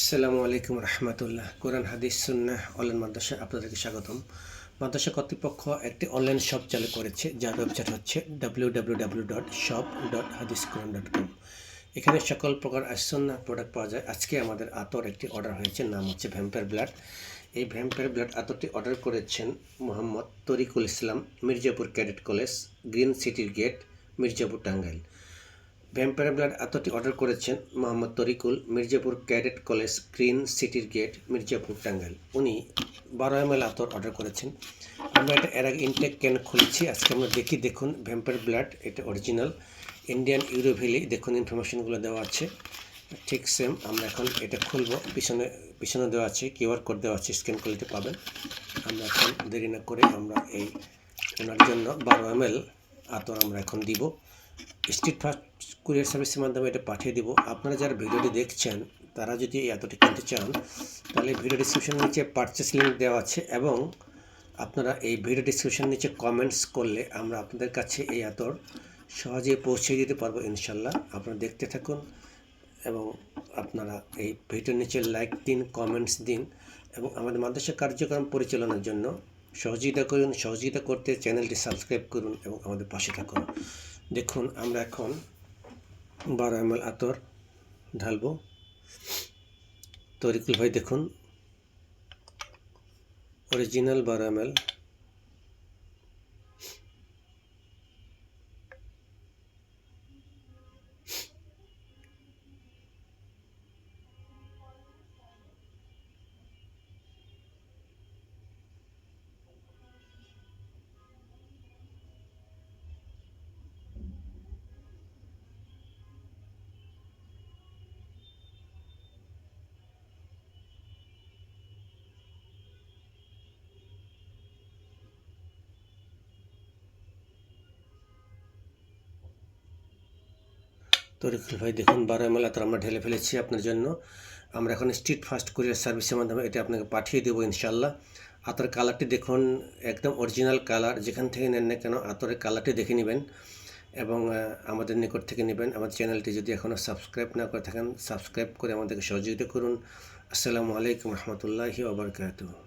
আসসালামু আলাইকুম রহমতুল্লাহ। কোরআন হাদিস সুন্নাহ অনলাইন মাদ্রাসায় আপনাদেরকে স্বাগতম। মাদ্রাসা কর্তৃপক্ষ একটি অনলাইন শপ চালু করেছে, যার ওয়েবসাইট হচ্ছে www.shop.hadisquran.com। এখানে সকল প্রকার সুন্নাহ প্রোডাক্ট পাওয়া যায়। আজকে আমাদের আতর একটি অর্ডার হয়েছে, নাম হচ্ছে ভ্যাম্পায়ার ব্লাড। এই ভ্যাম্পায়ার ব্লাড আতরটি অর্ডার করেছেন Mohammad Tarikul Islam, Mirzapur cadet college, green সিটির gate, Mirzapur, Tangail. Vampire blood আতরটি অর্ডার করেছেন Mohammad Tarikul, Mirzapur cadet college, green সিটির গেট, মির্জাপুর, টাঙ্গাইল। উনি 12 ml আতর অর্ডার করেছেন। আমরা এটা এর আগে ইনটেক ক্যান খুলেছি, আজকে আমরা দেখুন ভ্যাম্পায়ার ব্লাড, এটা অরিজিনাল ইন্ডিয়ান ইউরো ভ্যালি। দেখুন ইনফরমেশনগুলো দেওয়া আছে, ঠিক সেম। আমরা এখন এটা খুলবো, পিছনে দেওয়া আছে, কিউআর কোড দেওয়া আছে, স্ক্যান কোয়ালিটি পাবেন। আমরা এখন দেরি না করে আমরা এই ওনার জন্য 12 ml আতর আমরা এখন দিব। স্ট্রিট ফাস্ট কুরিয়ার সার্ভিসের মাধ্যমে এটা পাঠিয়ে দিব। আপনারা যারা ভিডিওটি দেখছেন তারা যদি এই আতরটি কিনতে চান, তাহলে ভিডিও ডিসক্রিপশনের নিচে পারচেস লিঙ্ক দেওয়া আছে, এবং আপনারা এই ভিডিও ডিসক্রিপশনের নিচে কমেন্টস করলে আমরা আপনাদের কাছে এই আতর সহজেই পৌঁছে দিতে পারবো ইনশাল্লাহ। আপনারা দেখতে থাকুন এবং আপনারা এই ভিডিওর নিচে লাইক দিন, কমেন্টস দিন, এবং আমাদের মাদ্রাসা কার্যক্রম পরিচালনার জন্য সহযোগিতা করুন। সহযোগিতা করতে চ্যানেলটি সাবস্ক্রাইব করুন এবং আমাদের পাশে থাকুন। দেখুন আমরা এখন 12 ml আতর ঢালবো। তরিকুল ভাই দেখুন, অরিজিনাল 12 ml। তরিকুল ভাই দেখুন 12 ml আতর আমরা ঢেলে ফেলেছি আপনার জন্য। আমরা এখন স্ট্রিট ফাস্ট কুরিয়ার সার্ভিসের মাধ্যমে এটা আপনাকে পাঠিয়ে দেবো ইনশাল্লাহ। আতর কালারটি দেখুন, একদম অরিজিনাল কালার। যেখান থেকে নেন না কেন আতরের কালারটি দেখে নেবেন এবং আমাদের নিকট থেকে নেবেন। আমাদের চ্যানেলটি যদি এখনও সাবস্ক্রাইব না করে থাকেন, সাবস্ক্রাইব করে আমাদেরকে সহযোগিতা করুন। আসসালামু আলাইকুম রহমতুল্লাহি ওয়া বারাকাতুহু।